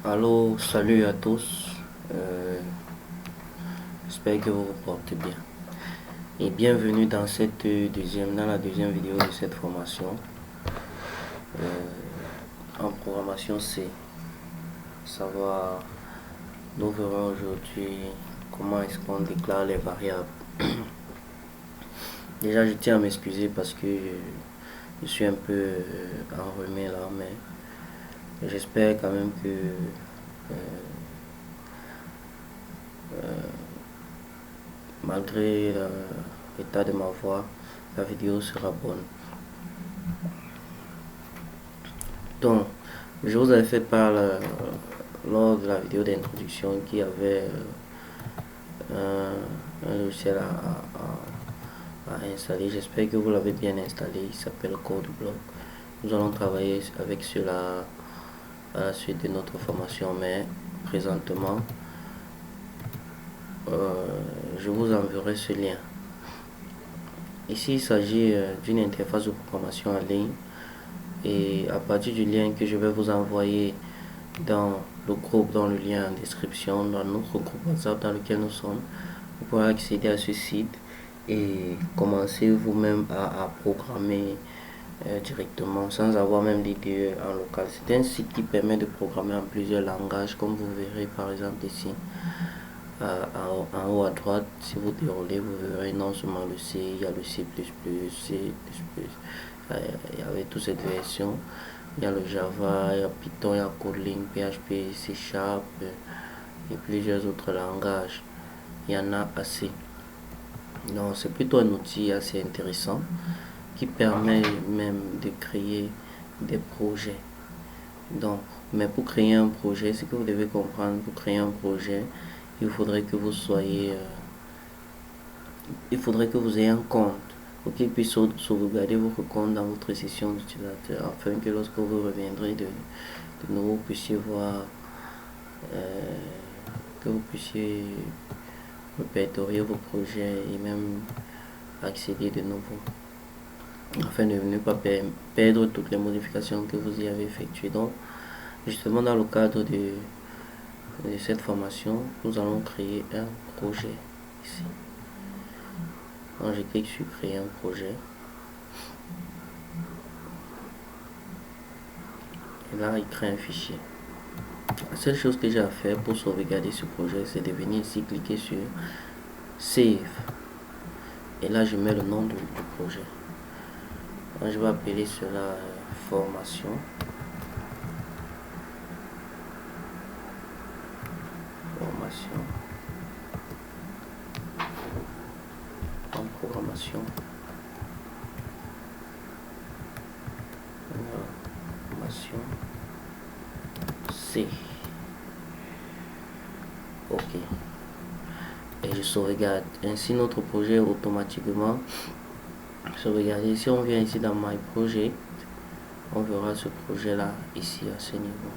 Allô, salut à tous. Euh, J'espère que vous vous portez bien. Et bienvenue dans dans la deuxième vidéo de cette formation en programmation C. Savoir, nous verrons aujourd'hui comment est-ce qu'on déclare les variables. Déjà, je tiens à m'excuser parce que je suis un peu enrhumé là, mais j'espère quand même que malgré l'état de ma voix, la vidéo sera bonne. Donc, je vous avais fait part lors de la vidéo d'introduction qu'il y avait un logiciel à installer. J'espère que vous l'avez bien installé. Il s'appelle CodeBlock. Nous allons travailler avec cela à la suite de notre formation, mais présentement, je vous enverrai ce lien. Ici, il s'agit d'une interface de programmation en ligne. Et à partir du lien que je vais vous envoyer dans le groupe, dans le lien en description, dans notre groupe WhatsApp dans lequel nous sommes, vous pourrez accéder à ce site et commencer vous-même à programmer directement sans avoir même d'idée en local. C'est un site qui permet de programmer en plusieurs langages, comme vous verrez par exemple ici en haut à droite. Si vous déroulez, vous verrez non seulement le C, il y a le C++, C++, il y avait toute cette version. Il y a le Java, il y a Python, il y a Kotlin, PHP, C Sharp et plusieurs autres langages. Il y en a assez. Donc c'est plutôt un outil assez intéressant qui permet même de créer des projets. Donc, mais pour créer un projet, ce que vous devez comprendre, pour créer un projet, il faudrait que vous soyez, il faudrait que vous ayez un compte pour qu'il puisse sauvegarder votre compte dans votre session d'utilisateur, afin que lorsque vous reviendrez de nouveau, vous puissiez voir, que vous puissiez répertorier vos projets et même accéder de nouveau, afin de ne pas perdre toutes les modifications que vous y avez effectuées. Donc, justement, dans le cadre de cette formation, nous allons créer un projet ici. Quand je clique sur créer un projet, et là il crée un fichier. La seule chose que j'ai à faire pour sauvegarder ce projet, c'est de venir ici cliquer sur save, et là je mets le nom du projet. Donc, je vais appeler cela formation en programmation C. Ok, et je sauvegarde. Ainsi notre projet automatiquement sauvegardé. Si on vient ici dans My Project, on verra ce projet là ici à ce niveau.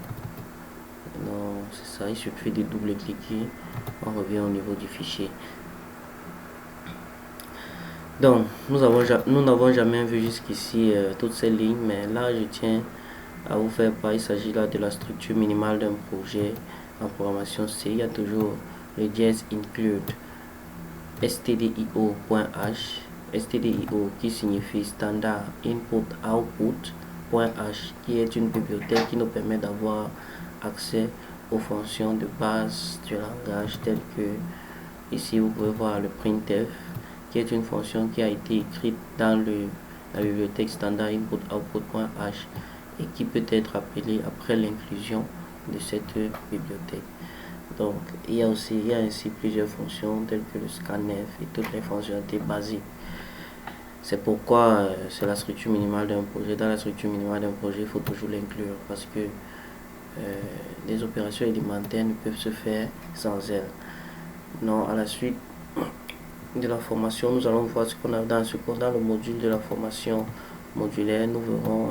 Donc c'est ça, il suffit de double-cliquer, on revient au niveau du fichier. Donc nous n'avons jamais vu jusqu'ici toutes ces lignes, mais là je tiens à vous faire part. Il s'agit là de la structure minimale d'un projet en programmation C. Il y a toujours le dièse include stdio.h, stdio qui signifie standard input output.h, qui est une bibliothèque qui nous permet d'avoir accès aux fonctions de base du langage, telles que ici vous pouvez voir le printf, qui est une fonction qui a été écrite dans la bibliothèque standard input output.h et qui peut être appelée après l'inclusion de cette bibliothèque. Donc il y a ainsi plusieurs fonctions telles que le scanf et toutes les fonctionnalités basiques. C'est pourquoi c'est la structure minimale d'un projet. Dans la structure minimale d'un projet, il faut toujours l'inclure, parce que les opérations élémentaires ne peuvent se faire sans elle. Non, à la suite de la formation, nous allons voir ce qu'on a dans le module de la formation modulaire. Nous verrons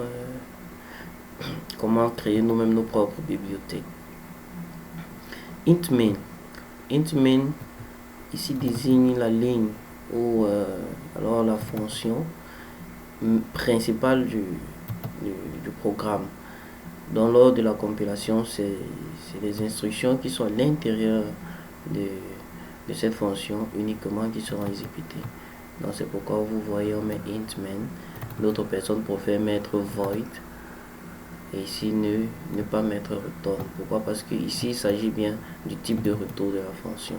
comment créer nous-mêmes nos propres bibliothèques. Int main ici désigne la ligne ou alors la fonction principale du programme. Dans l'ordre de la compilation, c'est les instructions qui sont à l'intérieur de cette fonction uniquement qui seront exécutées. Donc c'est pourquoi vous voyez on met int main. L'autre personne préfère mettre void. Et ici ne pas mettre return. Pourquoi? Parce que ici il s'agit bien du type de retour de la fonction.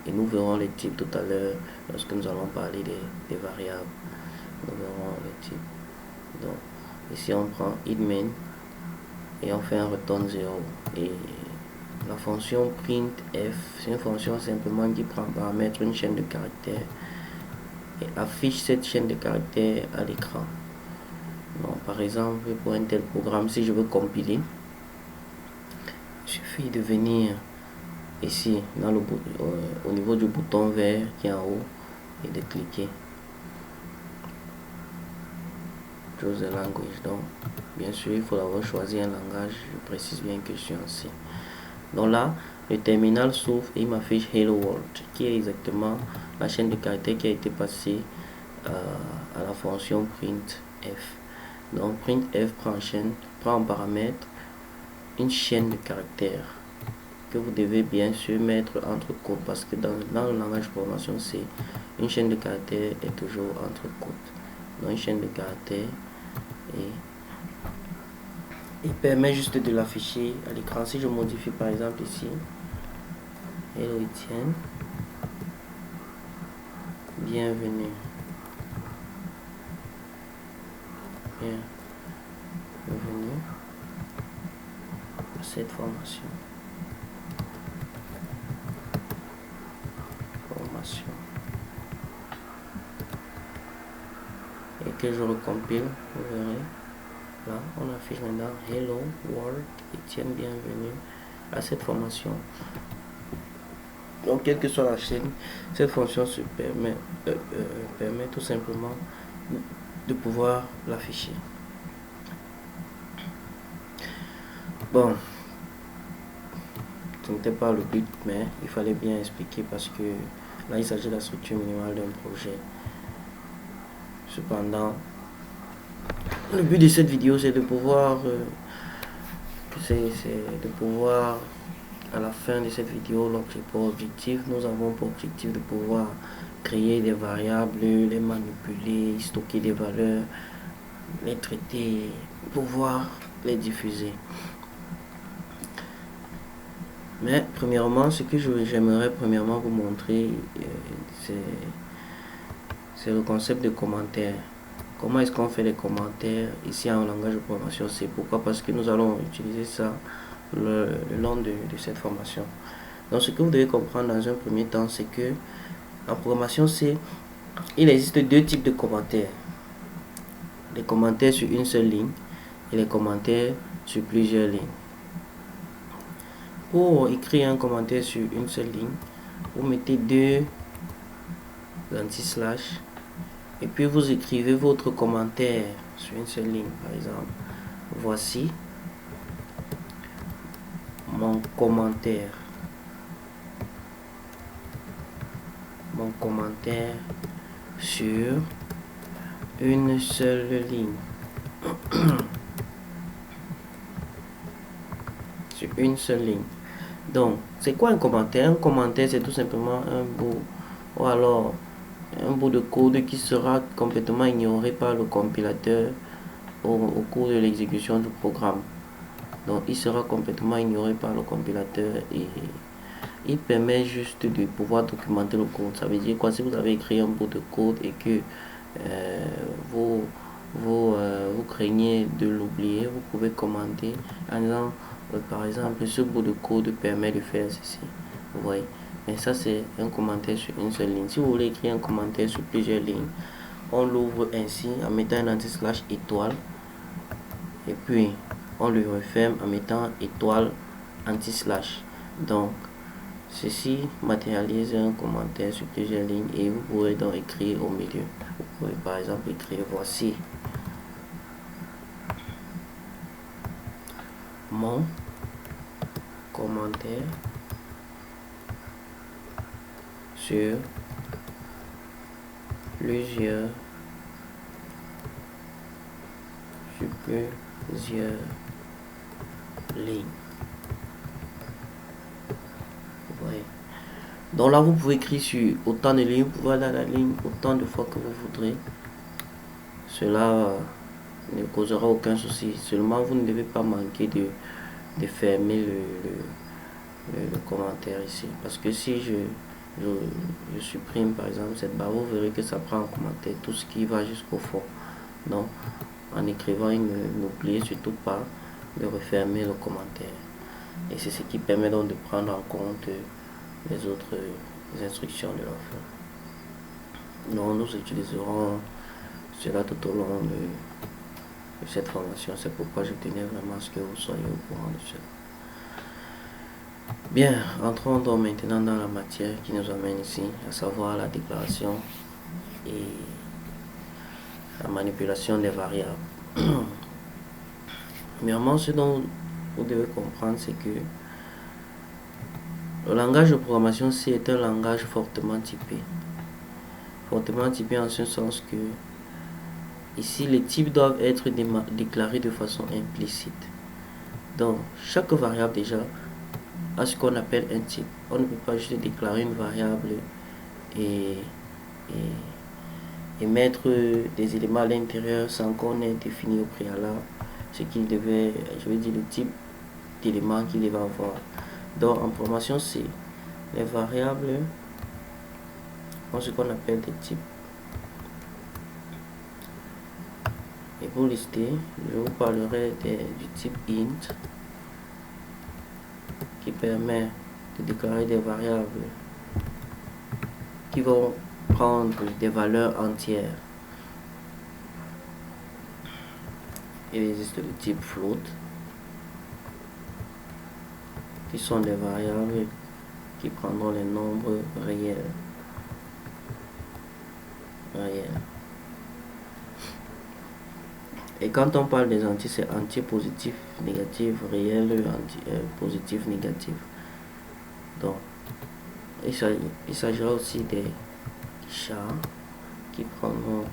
Et nous verrons les types tout à l'heure lorsque nous allons parler des variables. Nous verrons les types. Donc ici on prend main et on fait un return 0. Et la fonction printf, c'est une fonction simplement qui prend paramètre une chaîne de caractères et affiche cette chaîne de caractères à l'écran. Donc, par exemple, pour un tel programme, si je veux compiler, il suffit de venir ici dans au niveau du bouton vert qui est en haut et de cliquer. Choose the language. Donc, bien sûr, il faut avoir choisi un langage. Je précise bien que je suis en C. Donc là, le terminal s'ouvre et il m'affiche Hello World, qui est exactement la chaîne de caractères qui a été passée à la fonction printf. Donc printf prend en paramètre une chaîne de caractères que vous devez bien sûr mettre entre côtes, parce que dans le langage de programmation C, une chaîne de caractères est toujours entre côtes. Donc une chaîne de caractères et il permet juste de l'afficher à l'écran. Si je modifie par exemple ici Hello Etienne, bienvenue, bienvenue à cette formation. Et que je recompile, vous verrez. Là, on affiche maintenant Hello World, Etienne, bienvenue à cette formation. Donc, quelle que soit la chaîne, cette fonction se permet tout simplement de pouvoir l'afficher. Bon, ce n'était pas le but, mais il fallait bien expliquer parce que là, il s'agit de la structure minimale d'un projet. Cependant, le but de cette vidéo, c'est de pouvoir, à la fin de cette vidéo, pour objectif, nous avons pour objectif de pouvoir créer des variables, les manipuler, stocker des valeurs, les traiter, pouvoir les diffuser. Mais premièrement, ce que j'aimerais premièrement vous montrer, c'est le concept de commentaire. Comment est-ce qu'on fait les commentaires ici en langage de programmation C? Pourquoi? Parce que nous allons utiliser ça le long de cette formation. Donc ce que vous devez comprendre dans un premier temps, c'est que en programmation C, il existe deux types de commentaires. Les commentaires sur une seule ligne et les commentaires sur plusieurs lignes. Pour écrire un commentaire sur une seule ligne, vous mettez deux anti-slash et puis vous écrivez votre commentaire sur une seule ligne. Par exemple, voici mon commentaire. Mon commentaire sur une seule ligne. Sur une seule ligne. Donc, c'est quoi un commentaire? Un commentaire, c'est tout simplement un bout, ou alors un bout de code qui sera complètement ignoré par le compilateur au cours de l'exécution du programme. Donc, il sera complètement ignoré par le compilateur et il permet juste de pouvoir documenter le code. Ça veut dire quoi? Si vous avez écrit un bout de code et que vous craignez de l'oublier, vous pouvez commenter en disant par exemple, ce bout de code permet de faire ceci. Vous voyez? Mais ça, c'est un commentaire sur une seule ligne. Si vous voulez écrire un commentaire sur plusieurs lignes, on l'ouvre ainsi en mettant un anti-slash étoile. Et puis, on le referme en mettant étoile anti-slash. Donc, ceci matérialise un commentaire sur plusieurs lignes et vous pourrez donc écrire au milieu. Vous pouvez par exemple écrire voici mon commentaire sur plusieurs ligne. Vous voyez. Donc là, vous pouvez écrire sur autant de lignes, vous pouvez aller à la ligne autant de fois que vous voudrez. Cela ne causera aucun souci. Seulement, vous ne devez pas manquer de fermer le commentaire ici. Parce que si je supprime par exemple cette barre, vous verrez que ça prend en commentaire tout ce qui va jusqu'au fond. Donc, en écrivant, n'oubliez surtout pas de refermer le commentaire. Et c'est ce qui permet donc de prendre en compte les autres instructions de l'enfant. Donc, nous utiliserons cela tout au long de cette formation. C'est pourquoi je tenais vraiment à ce que vous soyez au courant de cela. Bien, entrons donc maintenant dans la matière qui nous amène ici, à savoir la déclaration et la manipulation des variables. Premièrement, ce dont vous devez comprendre, c'est que le langage de programmation C est un langage fortement typé. Fortement typé en ce sens que ici, les types doivent être déclarés de façon implicite. Donc, chaque variable déjà a ce qu'on appelle un type. On ne peut pas juste déclarer une variable et mettre des éléments à l'intérieur sans qu'on ait défini au préalable ce qu'il devait, je veux dire, le type d'éléments qu'il devait avoir. Donc, en programmation C, les variables ont ce qu'on appelle des types. Et pour lister, je vous parlerai du type int qui permet de déclarer des variables qui vont prendre des valeurs entières. Il existe le type float qui sont des variables qui prendront les nombres réels. Et quand on parle des entiers, c'est entier positif, négatif, réel, positif, négatif. Donc, il s'agira aussi des chars qui prendront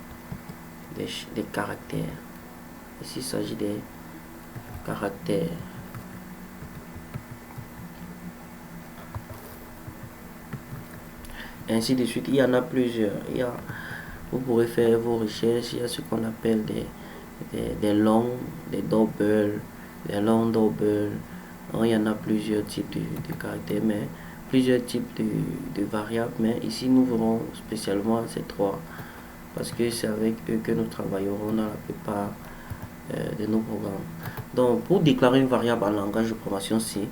des caractères. Ici, il s'agit des caractères. Ainsi de suite, il y en a plusieurs. Vous pourrez faire vos recherches. Il y a ce qu'on appelle des longs, des doubles, des longs doubles. Il y en a plusieurs types de caractères, mais plusieurs types de variables. Mais ici, nous verrons spécialement ces trois parce que c'est avec eux que nous travaillerons dans la plupart de nos programmes. Donc, pour déclarer une variable en langage de programmation C,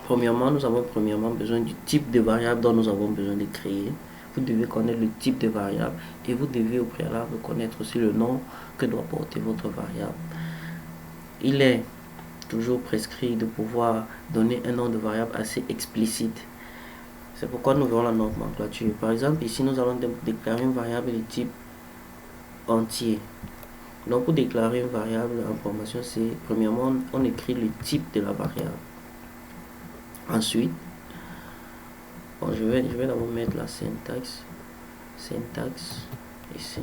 premièrement, nous avons besoin du type de variable dont nous avons besoin de créer. Vous devez connaître le type de variable et vous devez au préalable connaître aussi le nom que doit porter votre variable. Il est toujours prescrit de pouvoir donner un nom de variable assez explicite. C'est pourquoi nous verrons la nomenclature. Par exemple, ici, nous allons déclarer une variable de type entier. Donc, pour déclarer une variable en programmation, c'est premièrement, on écrit le type de la variable. Ensuite, je vais d'abord mettre la syntaxe ici.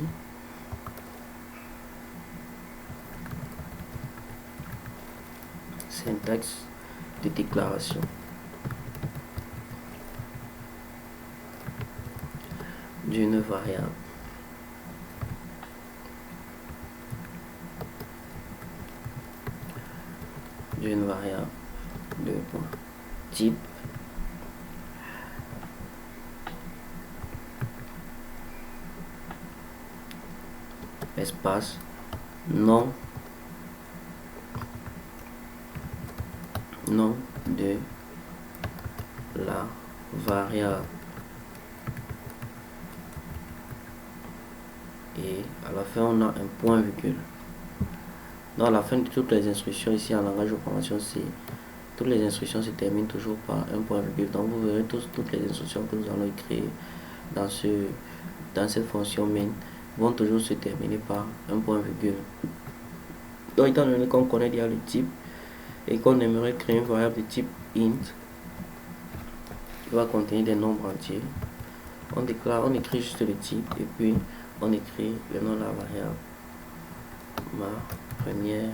Syntaxe de déclaration. D'une variable. De type espace nom de la variable et à la fin on a un point virgule. Dans la fin de toutes les instructions ici en langage de programmation, toutes les instructions se terminent toujours par un point virgule. Donc vous verrez toutes les instructions que nous allons écrire dans cette fonction main vont toujours se terminer par un point virgule. Donc étant donné qu'on connaît déjà le type et qu'on aimerait créer une variable de type int qui va contenir des nombres entiers, on écrit juste le type et puis on écrit le nom de la variable. Ma première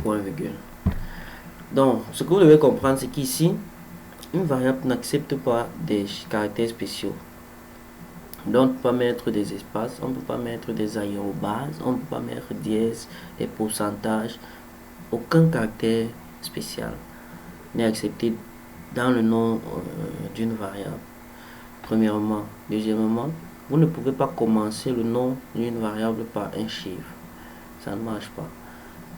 point virgule. Donc, ce que vous devez comprendre, c'est qu'ici, une variable n'accepte pas des caractères spéciaux. Donc, on ne peut pas mettre des espaces, on ne peut pas mettre des aérobases, on ne peut pas mettre dièse, des pourcentages. Aucun caractère spécial n'est accepté dans le nom d'une variable. Premièrement. Deuxièmement, vous ne pouvez pas commencer le nom d'une variable par un chiffre. Ça ne marche pas.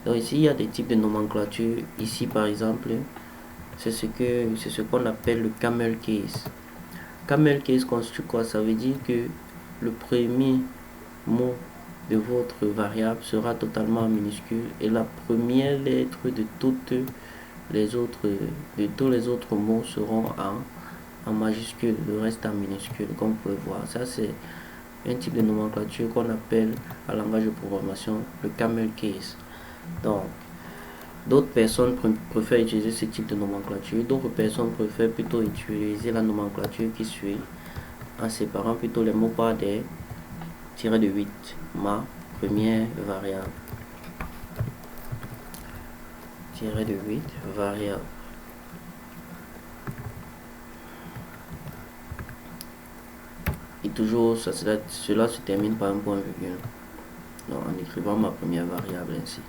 Donc ici, il y a des types de nomenclature. Ici, par exemple, c'est ce qu'on appelle le camel case. Camel case constitue quoi? Ça veut dire que le premier mot de votre variable sera totalement en minuscule et la première lettre de tous les autres mots seront en majuscule, le reste en minuscule, comme vous pouvez voir. Ça, c'est un type de nomenclature qu'on appelle en langage de programmation le camel case. Donc, d'autres personnes préfèrent utiliser ce type de nomenclature, d'autres personnes préfèrent plutôt utiliser la nomenclature qui suit en séparant plutôt les mots par des tirés de 8. Ma première variable. Tiré de 8 variable. Et toujours, cela se termine par un point virgule. Donc, en écrivant ma première variable ainsi.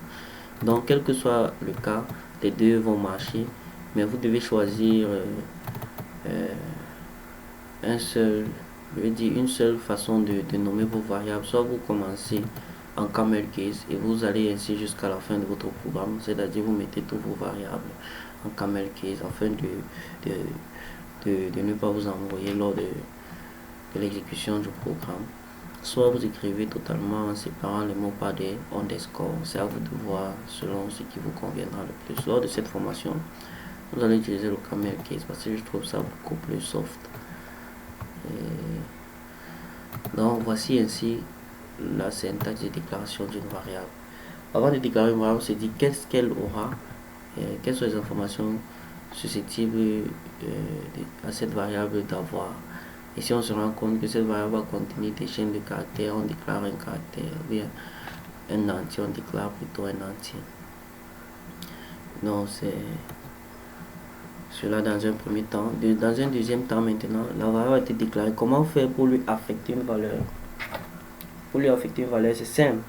Donc, quel que soit le cas, les deux vont marcher, mais vous devez choisir une seule façon de nommer vos variables. Soit vous commencez en camel case et vous allez ainsi jusqu'à la fin de votre programme, c'est-à-dire vous mettez toutes vos variables en camel case afin de ne pas vous embrouiller lors de l'exécution du programme. Soit vous écrivez totalement en séparant les mots par des underscores. C'est à vous de voir selon ce qui vous conviendra le plus. Lors de cette formation, vous allez utiliser le camel case parce que je trouve ça beaucoup plus soft. Donc voici ainsi la syntaxe de déclaration d'une variable. Avant de déclarer une variable, on se dit qu'est-ce qu'elle aura, quelles sont les informations susceptibles à cette variable d'avoir. Et si on se rend compte que cette variable va contenir des chaînes de caractères, on déclare un caractère, ou bien un entier, on déclare plutôt un entier. Donc c'est cela dans un premier temps. Dans un deuxième temps maintenant, la variable a été déclarée. Comment faire pour lui affecter une valeur? Pour lui affecter une valeur, c'est simple.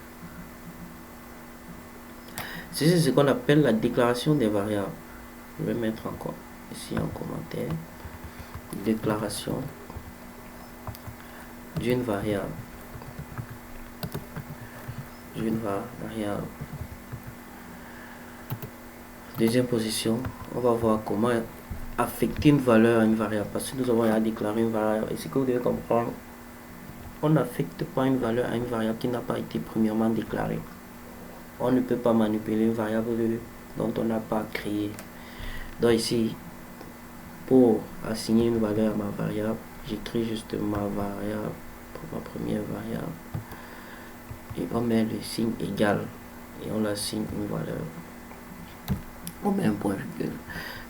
C'est ce qu'on appelle la déclaration des variables. Je vais mettre encore ici en commentaire. Déclaration d'une variable. Deuxième position, on va voir comment affecter une valeur à une variable. Parce que nous avons à déclarer une variable. Et ce que vous devez comprendre, on n'affecte pas une valeur à une variable qui n'a pas été premièrement déclarée. On ne peut pas manipuler une variable dont on n'a pas créé. Donc ici, pour assigner une valeur à ma variable, j'écris juste ma variable, pour ma première variable. Et on met le signe égal. Et on l'assigne une valeur. On met un point virgule.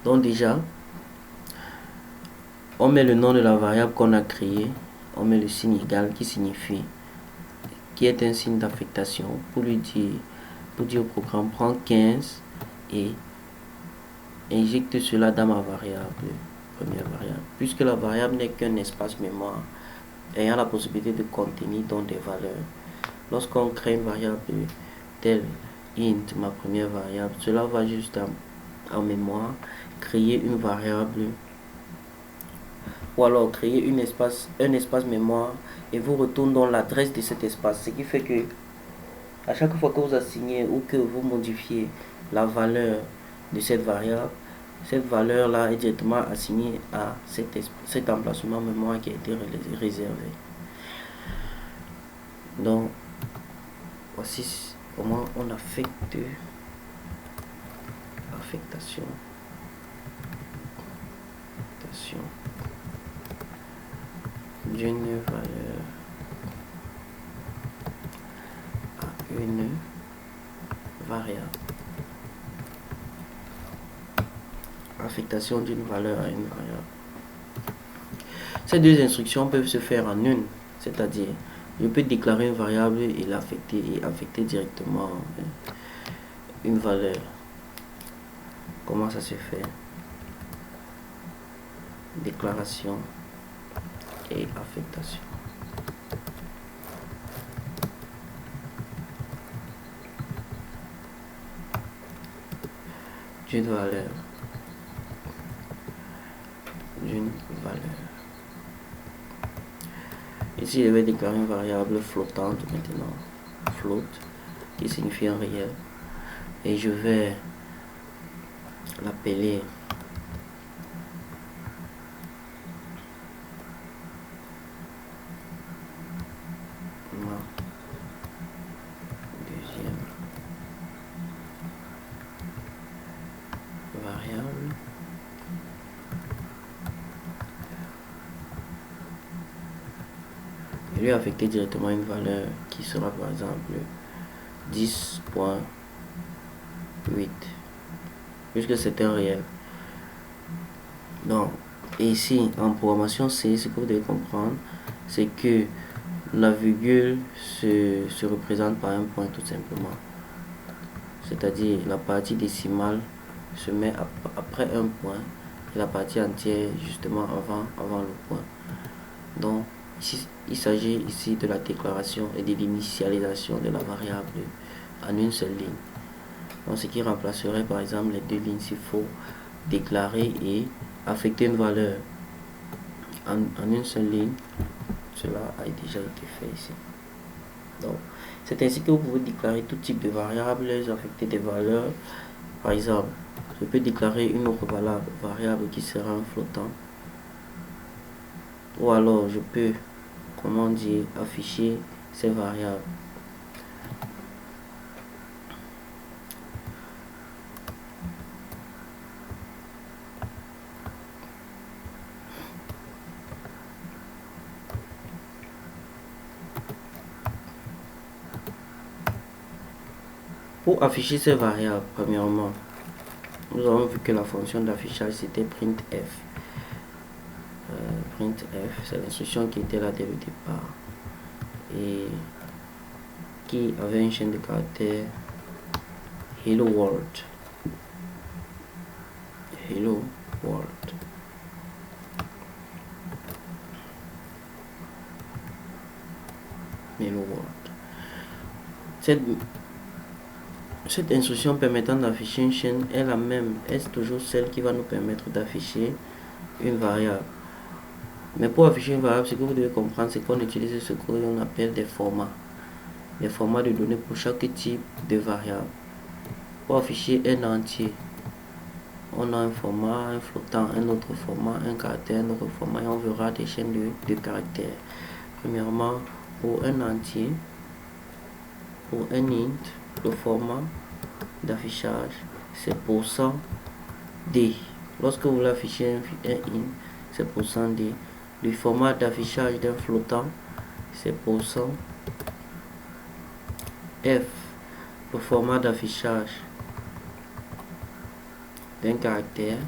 Donc déjà, on met le nom de la variable qu'on a créée. On met le signe égal qui est un signe d'affectation pour dire au programme prends 15 et injecte cela dans ma variable, première variable. Puisque la variable n'est qu'un espace mémoire ayant la possibilité de contenir donc des valeurs. Lorsqu'on crée une variable telle int, ma première variable, cela va juste en mémoire créer une variable ou alors créer un espace mémoire et vous retourne dans l'adresse de cet espace, ce qui fait que à chaque fois que vous assignez ou que vous modifiez la valeur de cette valeur là est directement assignée à cet emplacement mémoire qui a été réservé. Donc voici comment on affecte affectation d'une valeur à une variable. Affectation d'une valeur à une variable. Ces deux instructions peuvent se faire en une, c'est-à-dire je peux déclarer une variable et l'affecter et affecter directement une valeur. Comment ça se fait? Déclaration et affectation. D'une valeur. Ici, je vais déclarer une variable flottante maintenant. Float, qui signifie un réel. Et je vais l'appeler ma deuxième variable. Et lui affecter directement une valeur qui sera par exemple 10.8 puisque c'est un réel. Donc ici en programmation C, ce que vous devez comprendre, c'est que la virgule se représente par un point tout simplement. C'est-à-dire la partie décimale se met après un point et la partie entière justement avant le point. Donc ici, il s'agit ici de la déclaration et de l'initialisation de la variable en une seule ligne. Donc ce qui remplacerait par exemple les deux lignes s'il faut déclarer et affecter une valeur en une seule ligne. Cela a déjà été fait ici. Donc c'est ainsi que vous pouvez déclarer tout type de variables, affecter des valeurs. Par exemple, je peux déclarer une autre variable qui sera un flottant. Ou alors je peux, comment dire, afficher ces variables. Pour afficher ces variables, premièrement, nous avons vu que la fonction d'affichage c'était printf. Printf, c'est l'instruction qui était là dès le départ et qui avait une chaîne de caractères hello world. Hello world. Hello world. Cette instruction permettant d'afficher une chaîne est la même, est toujours celle qui va nous permettre d'afficher une variable. Mais pour afficher une variable, ce que vous devez comprendre, c'est qu'on utilise ce qu'on appelle des formats. Des formats de données pour chaque type de variable. Pour afficher un entier, on a un format, un flottant, un autre format, un caractère, un autre format, et on verra des chaînes de caractères. Premièrement, pour un entier, pour un int, le format d'affichage c'est %d. Lorsque vous voulez afficher un int, c'est %d. Le format d'affichage d'un flottant c'est %f. Le format d'affichage d'un caractère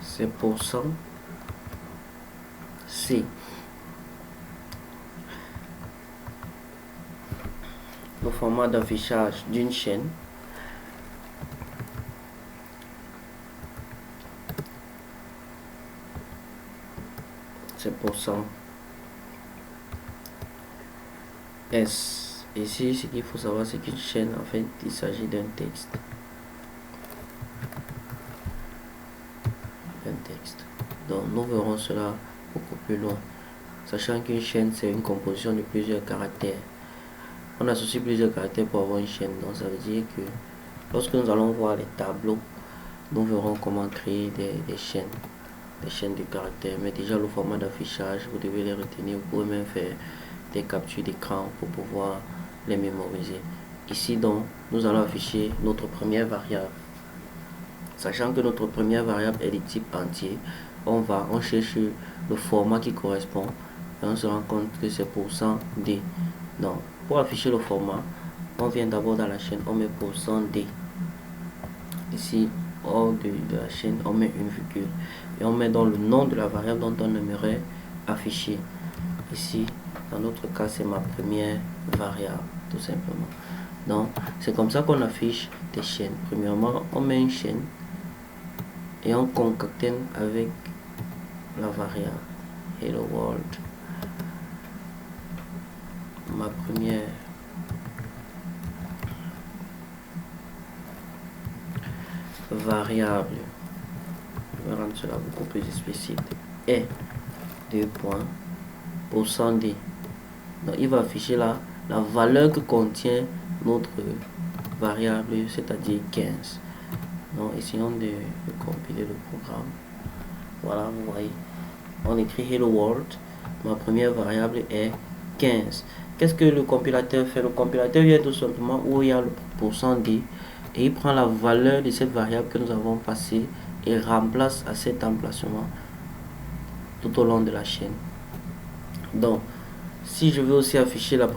c'est %c. Le format d'affichage d'une chaîne c'est %s. Ici, ce qu'il faut savoir, c'est qu'une chaîne, en fait, il s'agit d'un texte. Donc, nous verrons cela beaucoup plus loin, sachant qu'une chaîne, c'est une composition de plusieurs caractères. On associe plusieurs caractères pour avoir une chaîne. Donc, ça veut dire que lorsque nous allons voir les tableaux, nous verrons comment créer des chaînes de caractères. Mais déjà, le format d'affichage, vous devez les retenir. Vous pouvez même faire des captures d'écran pour pouvoir les mémoriser. Ici, donc, nous allons afficher notre première variable. Sachant que notre première variable est de type entier, on cherche le format qui correspond et on se rend compte que c'est %d. Donc, pour afficher le format, on vient d'abord dans la chaîne, on met %d. Ici, hors de la chaîne, on met une virgule et on met dans le nom de la variable dont on aimerait afficher. Ici, dans notre cas, c'est ma première variable, tout simplement. Donc, c'est comme ça qu'on affiche des chaînes. Premièrement, on met une chaîne et on concatène avec la variable Hello World. Ma première variable, je vais rendre cela beaucoup plus explicite, est 2 points %d. Donc il va afficher là la valeur que contient notre variable, c'est-à-dire 15. Donc essayons de compiler le programme. Voilà, vous voyez, on écrit Hello World, ma première variable est 15. Qu'est-ce que le compilateur fait? Le compilateur vient tout simplement où il y a le %d et il prend la valeur de cette variable que nous avons passée et remplace à cet emplacement tout au long de la chaîne. Donc, si je veux aussi afficher la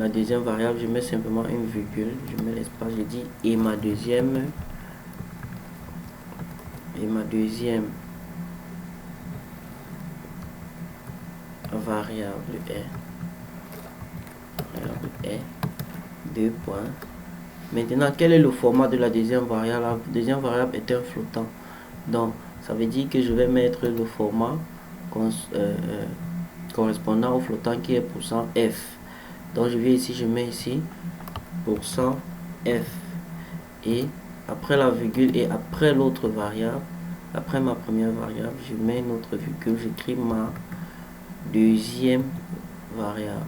deuxième variable, je mets simplement une virgule, je mets l'espace, je dis et ma deuxième variable est 2 points. Maintenant, quel est le format de la deuxième variable? La deuxième variable est un flottant. Donc, ça veut dire que je vais mettre le format correspondant au flottant qui est %f. Donc, je viens ici, je mets ici %f. Et après la virgule et après l'autre variable, après ma première variable, je mets une autre virgule, j'écris ma deuxième variable.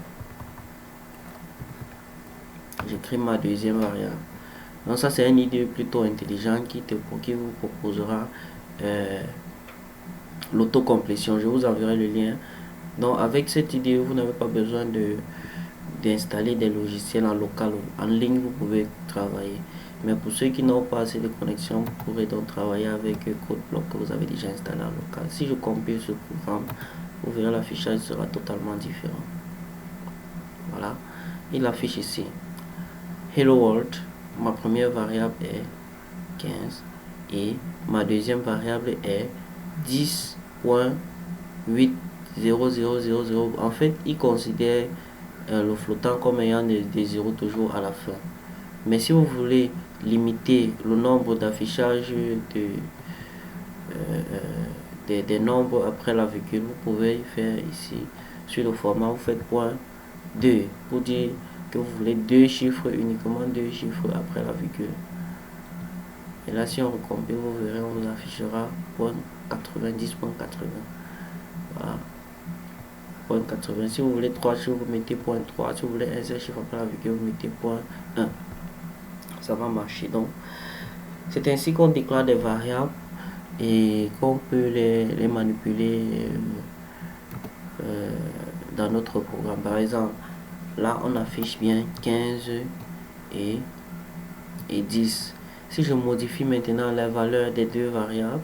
Donc ça c'est une idée plutôt intelligente qui vous proposera l'autocomplétion. Je vous enverrai le lien. Donc avec cette idée, vous n'avez pas besoin d'installer des logiciels en local ou en ligne, vous pouvez travailler. Mais pour ceux qui n'ont pas assez de connexion, vous pourrez donc travailler avec CodeBlock que vous avez déjà installé en local. Si je compile ce programme, vous verrez l'affichage sera totalement différent. Voilà, il affiche ici Hello World, ma première variable est 15 et ma deuxième variable est 10.80000. En fait, il considère le flottant comme ayant des zéros toujours à la fin. Mais si vous voulez limiter le nombre d'affichage des nombres après la virgule, vous pouvez faire ici sur le format, vous faites .2 pour dire que vous voulez uniquement deux chiffres après la virgule. Et là, si on recompile, vous verrez, on vous affichera .90.80. Voilà. .80. Si vous voulez 3 chiffres, vous mettez .3. Si vous voulez un seul chiffre après la virgule, vous mettez .1. Ça va marcher. Donc, c'est ainsi qu'on déclare des variables et qu'on peut les manipuler dans notre programme. Par exemple, là, on affiche bien 15 et 10. Si je modifie maintenant la valeur des deux variables,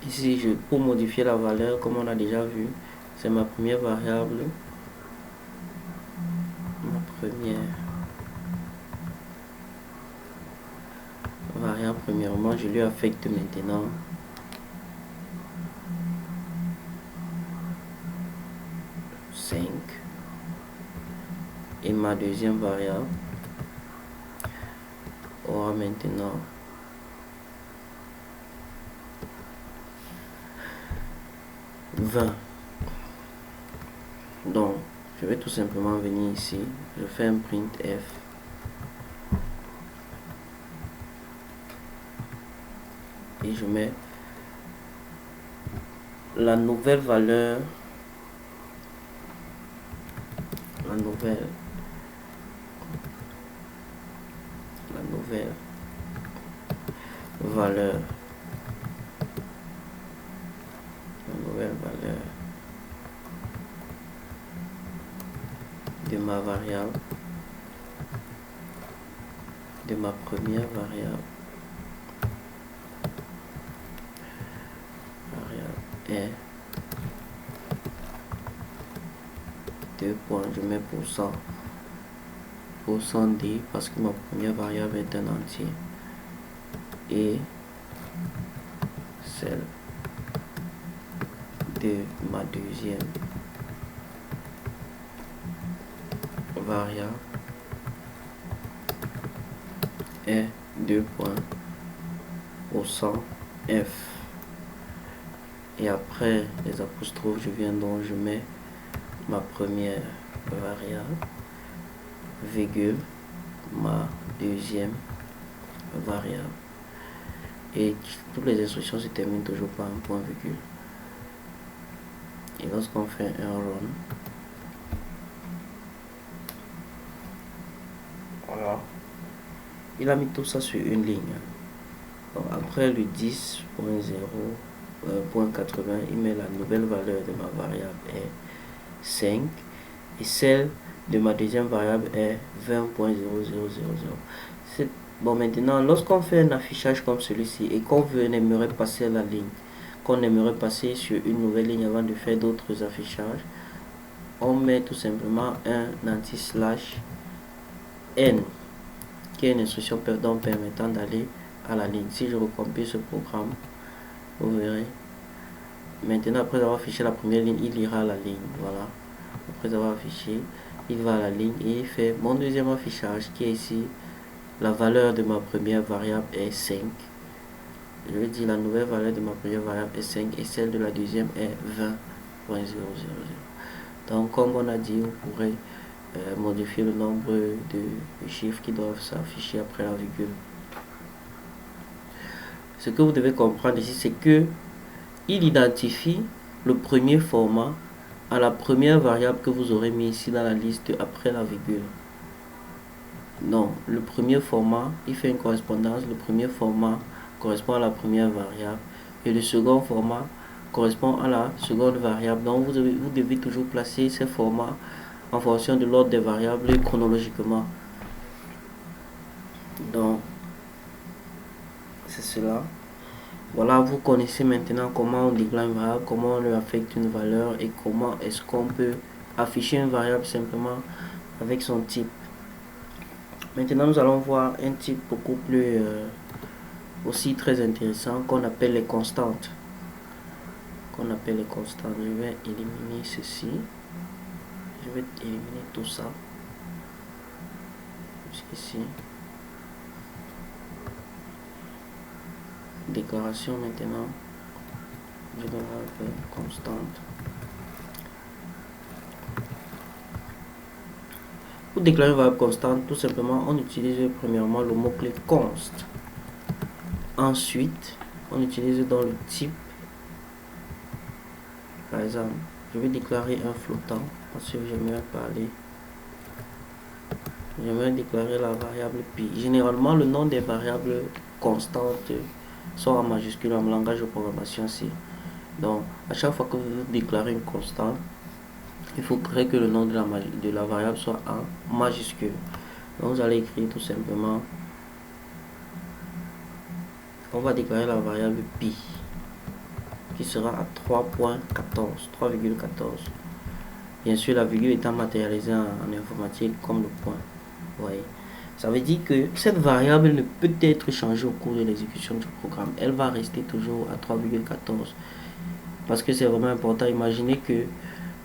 ici, pour modifier la valeur, comme on a déjà vu, c'est ma première variable. Premièrement, je lui affecte maintenant et ma deuxième variable aura maintenant 20. Donc je vais tout simplement venir ici, je fais un printf et je mets la nouvelle valeur, la nouvelle valeur de ma variable, de ma première variable est 2 points, je mets %d parce que ma première variable est un entier et celle de ma deuxième variable est 2 points au 100 f. Et après les apostrophes, je viens donc, je mets ma première variable, virgule, ma deuxième variable. Et toutes les instructions se terminent toujours par un point virgule. Et lorsqu'on fait un run, voilà, il a mis tout ça sur une ligne. Donc après le 10.0.80, il met la nouvelle valeur de ma variable est 5 et celle de ma deuxième variable est 20.0000. Bon, maintenant, lorsqu'on fait un affichage comme celui-ci et qu'on aimerait passer la ligne, qu'on aimerait passer sur une nouvelle ligne avant de faire d'autres affichages, on met tout simplement un anti-slash n, qui est une instruction permettant d'aller à la ligne. Si je recompile ce programme, vous verrez. Maintenant, après avoir affiché la première ligne, il ira à la ligne. Voilà. Après avoir affiché, il va à la ligne et il fait mon deuxième affichage qui est ici. La valeur de ma première variable est 5. Je vais dire la nouvelle valeur de ma première variable est 5 et celle de la deuxième est 20.000. Donc, comme on a dit, vous pourrez modifier le nombre de chiffres qui doivent s'afficher après la virgule. Ce que vous devez comprendre ici, c'est que il identifie le premier format à la première variable que vous aurez mis ici dans la liste après la virgule. Donc, le premier format, il fait une correspondance. Le premier format correspond à la première variable et le second format correspond à la seconde variable. Donc, vous devez toujours placer ces formats en fonction de l'ordre des variables chronologiquement. Donc, c'est cela. Voilà, vous connaissez maintenant comment on déclare une variable, comment on lui affecte une valeur et comment est-ce qu'on peut afficher une variable simplement avec son type. Maintenant, nous allons voir un type beaucoup plus aussi très intéressant qu'on appelle les constantes. Je vais éliminer ceci. Je vais éliminer tout ça. Jusqu'ici. Déclaration maintenant. Je vais avoir constante. Pour déclarer une variable constante, tout simplement, on utilise premièrement le mot-clé const. Ensuite, on utilise dans le type. Par exemple, je vais déclarer un flottant parce que j'aimerais déclarer la variable pi. Généralement, le nom des variables constantes sont en majuscule en langage de programmation C. Donc, à chaque fois que vous déclarez une constante, il faudrait que le nom de la variable soit en majuscule. Donc, vous allez écrire tout simplement, on va déclarer la variable pi qui sera à 3.14. Bien sûr, la virgule étant matérialisée en informatique comme le point. Voyez. Ça veut dire que cette variable ne peut être changée au cours de l'exécution du programme. Elle va rester toujours à 3.14. Parce que c'est vraiment important. Imaginez que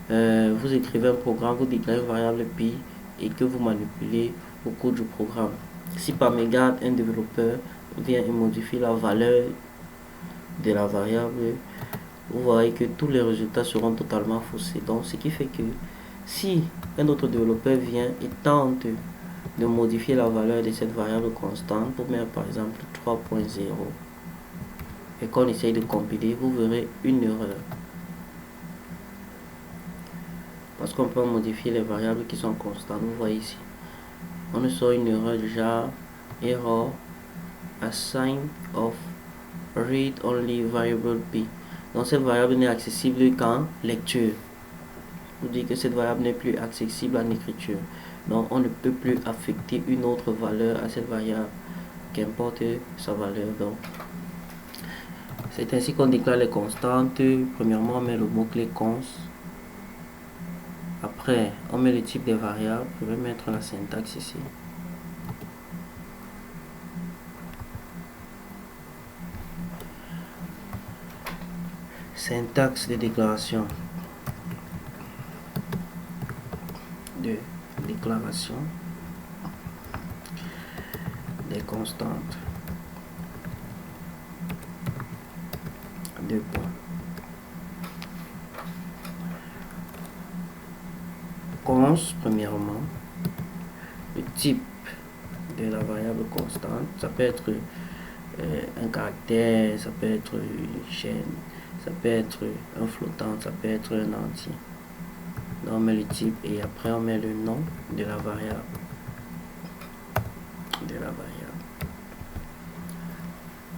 vous écrivez un programme, vous déclarez une variable pi et que vous manipulez au cours du programme. Si par mégarde, un développeur vient et modifie la valeur de la variable, vous voyez que tous les résultats seront totalement faussés. Donc, ce qui fait que si un autre développeur vient et tente de modifier la valeur de cette variable constante pour mettre par exemple 3.0 et qu'on essaye de compiler, vous verrez une erreur. Parce qu'on peut modifier les variables qui sont constantes. Vous voyez ici. On nous sort une erreur du genre error assign of read only variable p. Donc cette variable n'est accessible qu'en lecture. Vous dites que cette variable n'est plus accessible en écriture. Donc on ne peut plus affecter une autre valeur à cette variable, qu'importe sa valeur. Donc c'est ainsi qu'on déclare les constantes. Premièrement, on met le mot-clé const. Après, on met le type des variables. Je vais mettre la syntaxe ici. Syntaxe de déclaration de déclaration des constantes. Deux points. Const, premièrement, le type de la variable constante. Ça peut être un caractère, ça peut être une chaîne, ça peut être un flottant, ça peut être un entier. Donc on met le type et après on met le nom de la variable.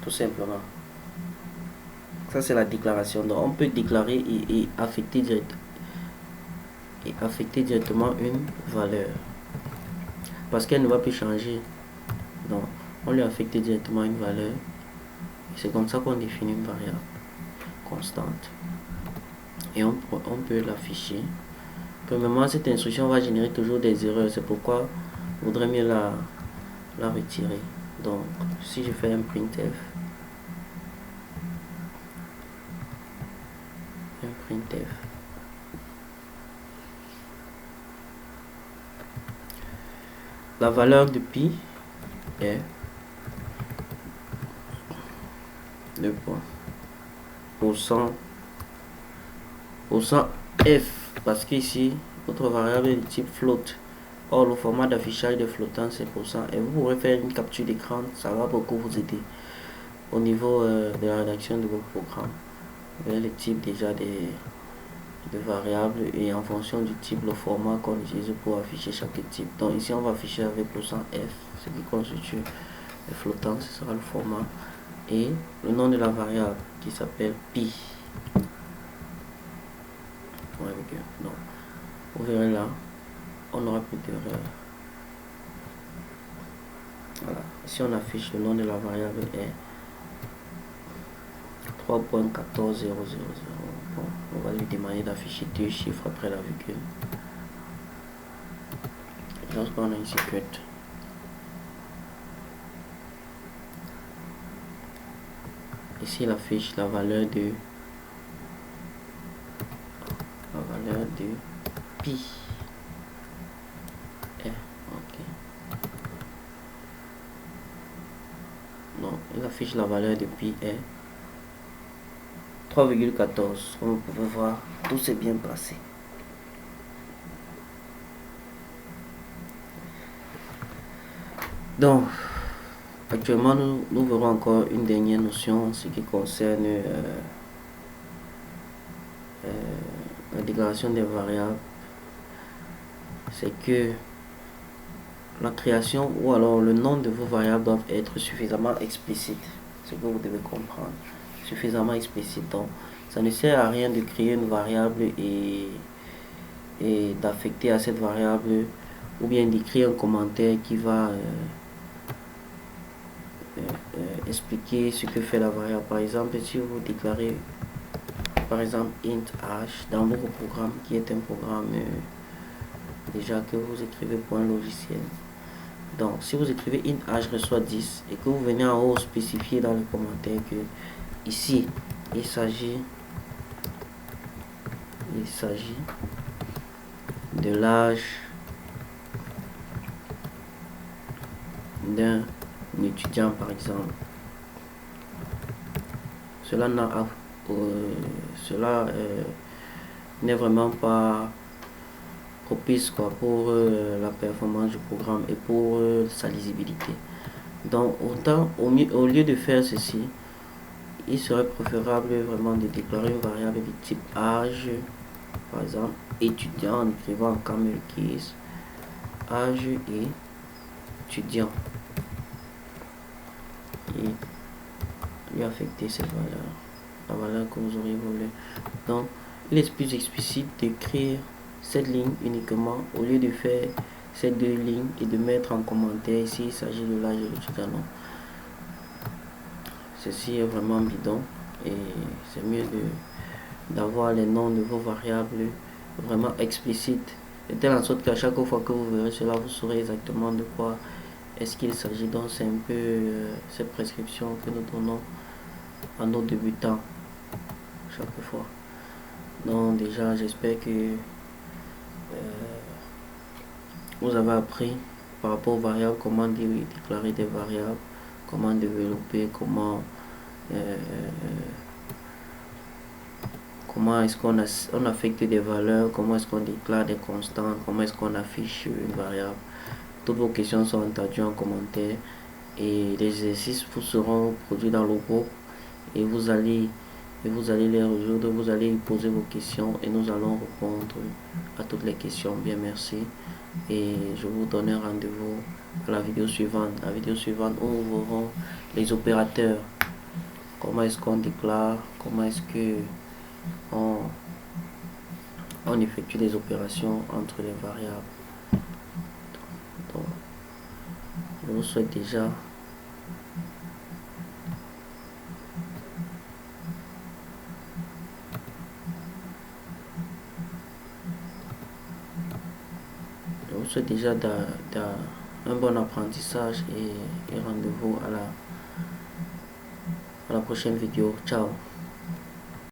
Tout simplement. Ça c'est la déclaration. Donc on peut déclarer et affecter directement une valeur. Parce qu'elle ne va plus changer. Donc on lui affecte directement une valeur. C'est comme ça qu'on définit une variable constante. Et on peut l'afficher. Premièrement, cette instruction va générer toujours des erreurs. C'est pourquoi il vaudrait mieux la retirer. Donc, si je fais un printf, la valeur de pi est le point %f, parce qu'ici votre variable est de type float. Or le format d'affichage de flottant c'est %, et vous pourrez faire une capture d'écran, ça va beaucoup vous aider au niveau de la rédaction de vos programmes. Vous voyez le type déjà des variables et en fonction du type le format qu'on utilise pour afficher chaque type. Donc ici on va afficher avec %f, ce qui constitue le flottant, ce sera le format, et le nom de la variable qui s'appelle pi. Donc vous verrez là, on n'aura plus d'erreur. Voilà, ici on affiche le nom de la variable est 3.14000. Bon, on va lui demander d'afficher deux chiffres après la virgule. Lorsqu'on a ici cut, ici il affiche la valeur de pi. Ok. Non, il affiche la valeur de pi est 3,14. Comme vous pouvez voir, tout s'est bien passé. Donc, actuellement, nous verrons encore une dernière notion en ce qui concerne la déclaration des variables. C'est que la création ou alors le nom de vos variables doivent être suffisamment explicite. Ce que vous devez comprendre. Suffisamment explicite. Donc, ça ne sert à rien de créer une variable et d'affecter à cette variable ou bien d'écrire un commentaire qui va expliquer ce que fait la variable. Par exemple, si vous déclarez par exemple int h dans votre programme qui est un programme déjà que vous écrivez pour un logiciel. Donc si vous écrivez int h reçoit 10 et que vous venez en haut spécifier dans le commentaire que ici il s'agit de l'âge d'un étudiant par exemple, cela n'est vraiment pas propice pour la performance du programme et pour sa lisibilité. Donc autant au lieu de faire ceci, il serait préférable vraiment de déclarer une variable de type âge, par exemple étudiant, en écrivant camel case âge et étudiant, et lui affecter cette valeur, la valeur que vous auriez voulu. Donc il est plus explicite d'écrire cette ligne uniquement au lieu de faire ces deux lignes et de mettre en commentaire ici il s'agit de l'âge de l'étudiant. Ceci est vraiment bidon et c'est mieux d'avoir les noms de vos variables vraiment explicites, de telle en sorte qu'à chaque fois que vous verrez cela, vous saurez exactement de quoi est-ce qu'il s'agit. Donc c'est un peu cette prescription que nous donnons à nos débutants chaque fois. Donc déjà j'espère que vous avez appris par rapport aux variables, comment déclarer des variables, comment développer, comment est-ce qu'on affecte des valeurs, comment est-ce qu'on déclare des constantes, comment est-ce qu'on affiche une variable. Toutes vos questions sont entendues en commentaire et les exercices vous seront produits dans le groupe et vous allez les résoudre, vous allez poser vos questions et nous allons répondre à toutes les questions. Bien, merci. Et je vous donne un rendez-vous à la vidéo suivante. La vidéo suivante où nous verrons les opérateurs. Comment est-ce qu'on déclare, comment est-ce que on effectue des opérations entre les variables. Donc, je vous souhaite déjà un bon apprentissage et rendez-vous à la prochaine vidéo. Ciao.